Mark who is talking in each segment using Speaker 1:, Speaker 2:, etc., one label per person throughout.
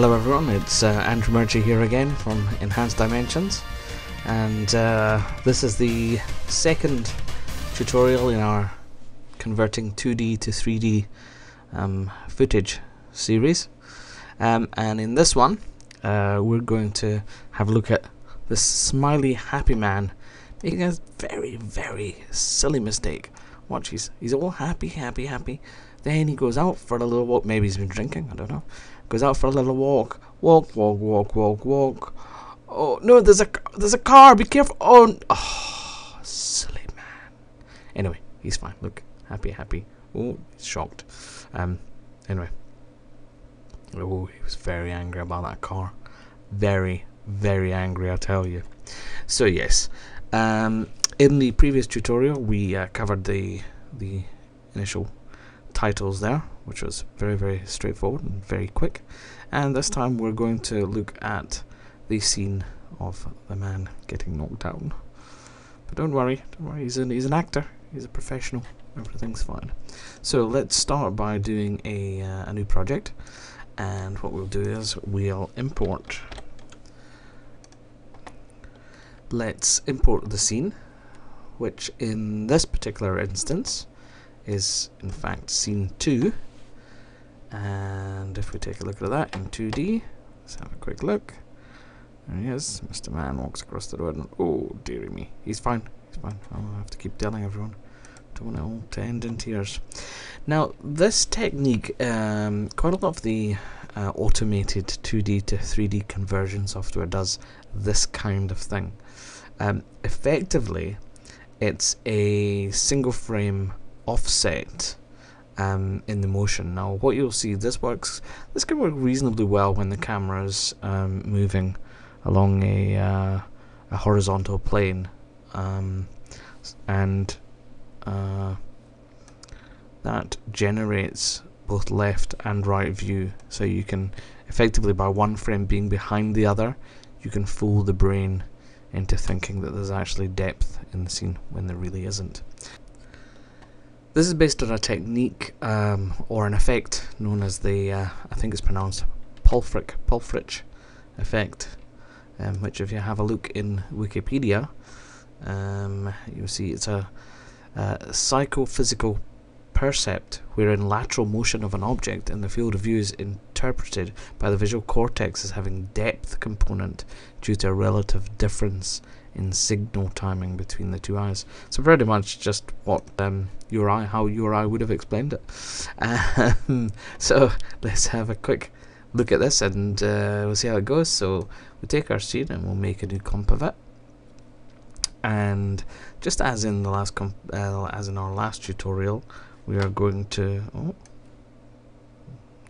Speaker 1: Hello everyone, it's Andrew Murchie here again from Enhanced Dimensions, and this is the second tutorial in our converting 2D to 3D footage series, and in this one we're going to have a look at this smiley happy man making a very, very silly mistake. Watch, he's all happy, then he goes out for a little walk. Maybe he's been drinking, I don't know. Goes out for a little walk. Walk. Oh no, there's a car. Be careful. Oh, silly man. Anyway, he's fine. Look, happy. Oh, he's shocked. Anyway. Oh, he was very angry about that car. Very, very angry, I tell you. So yes, in the previous tutorial we covered the initial titles there, which was very, very straightforward and very quick, and this time we're going to look at the scene of the man getting knocked down. But don't worry, he's an actor, he's a professional, everything's fine. So let's start by doing a new project, and what we'll do is we'll import. Let's import the scene, which in this particular instance is in fact scene 2, and if we take a look at that in 2D, let's have a quick look. There he is. Mr. Man walks across the road and oh dearie me, he's fine. I'll have to keep telling everyone, don't want it all to end in tears. Now this technique, quite a lot of the automated 2D to 3D conversion software does this kind of thing. Effectively it's a single frame offset in the motion. Now what you'll see, this can work reasonably well when the camera's moving along a horizontal plane, and that generates both left and right view, so you can effectively, by one frame being behind the other, you can fool the brain into thinking that there's actually depth in the scene when there really isn't. This is based on a technique or an effect known as the, I think it's pronounced Pulfrich Effect, which if you have a look in Wikipedia, you'll see it's a psychophysical percept wherein lateral motion of an object in the field of view is interpreted by the visual cortex as having depth component due to a relative difference in signal timing between the two eyes. So pretty much just what how your eye would have explained it. So let's have a quick look at this, and we'll see how it goes. So we'll take our scene and we'll make a new comp of it. And just as in the last as in our last tutorial, we are going to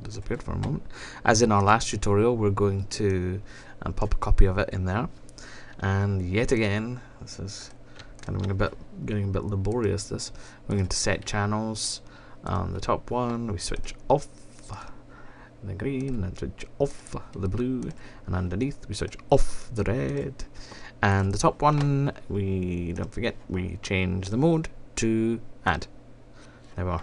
Speaker 1: disappeared for a moment. As in our last tutorial, we're going to pop a copy of it in there. And yet again, this is kind of getting a bit laborious. We're going to set channels. On the top one, we switch off the green and switch off the blue, and underneath we switch off the red. And the top one, don't forget, we change the mode to add. There we are.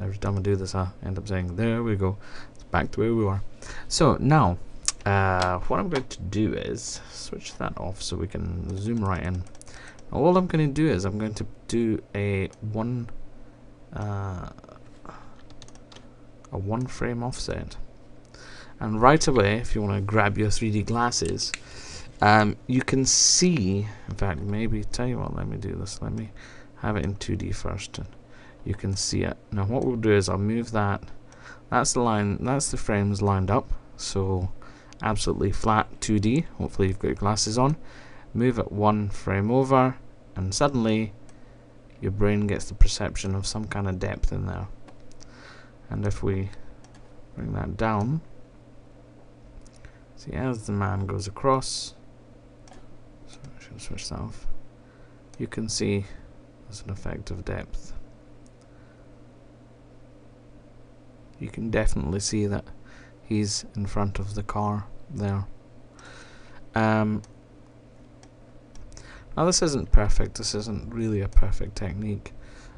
Speaker 1: Every time I do this, I end up saying, there we go. It's back to where we were. So now, what I'm going to do is switch that off so we can zoom right in. Now, all I'm going to do is I'm going to do a one frame offset, and right away, if you want to grab your 3D glasses, you can see. In fact, maybe tell you what. Let me do this. Let me have it in 2D first, and you can see it. Now, what we'll do is I'll move that. That's the line. That's the frames lined up. So absolutely flat 2D. Hopefully you've got your glasses on. Move it one frame over, and suddenly your brain gets the perception of some kind of depth in there. And if we bring that down, see, as the man goes across, so I should switch that off, you can see there's an effect of depth. You can definitely see that he's in front of the car there. Now this isn't perfect, this isn't really a perfect technique,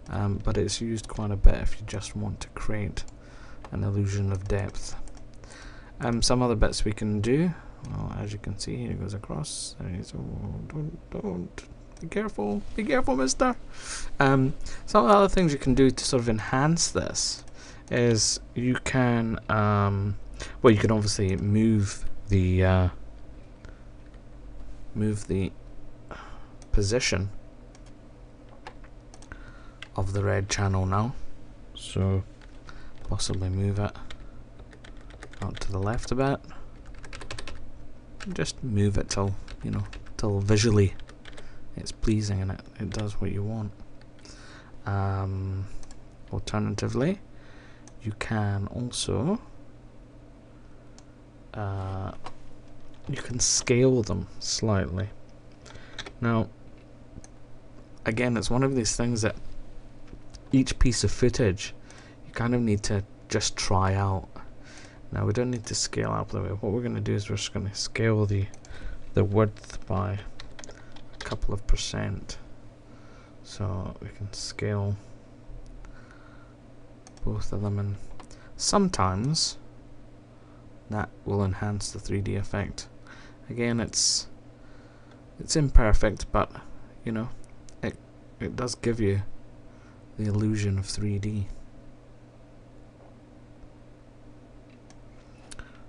Speaker 1: but it's used quite a bit if you just want to create an illusion of depth. Some other bits we can do. Well, as you can see, here it goes across. Don't. Be careful, mister. Some of the other things you can do to sort of enhance this is you can, well, you can obviously move the position of the red channel now. So possibly move it out to the left a bit. Just move it till, you know, till visually it's pleasing and it does what you want. Alternatively, you can also you can scale them slightly. Now, again, it's one of these things that each piece of footage you kind of need to just try out. Now, we don't need to scale up the way. What we're going to do is we're just going to scale the width by a couple of %. So we can scale both of them, and sometimes that will enhance the 3D effect. Again, it's imperfect, but you know, it does give you the illusion of 3D.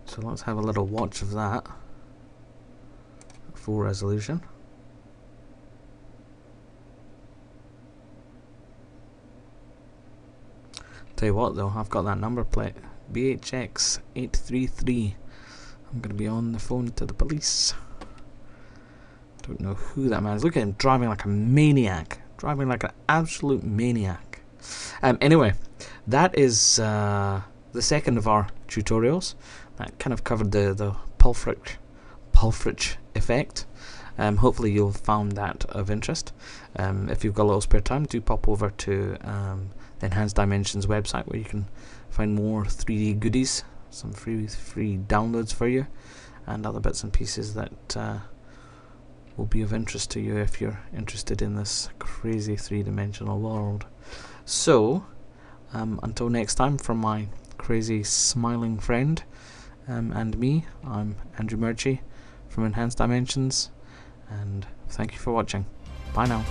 Speaker 1: So let's have a little watch of that at full resolution. Tell you what though, I've got that number plate, BHX 833. I'm going to be on the phone to the police. Don't know who that man is. Look at him driving like a maniac. Driving like an absolute maniac. Anyway, that is the second of our tutorials. That kind of covered the Pulfrich Effect. Hopefully you'll found that of interest. If you've got a little spare time, do pop over to the Enhanced Dimensions website, where you can find more 3D goodies, some free downloads for you, and other bits and pieces that will be of interest to you if you're interested in this crazy three-dimensional world. So, until next time, from my crazy smiling friend and me, I'm Andrew Murchie from Enhanced Dimensions, and thank you for watching. Bye now.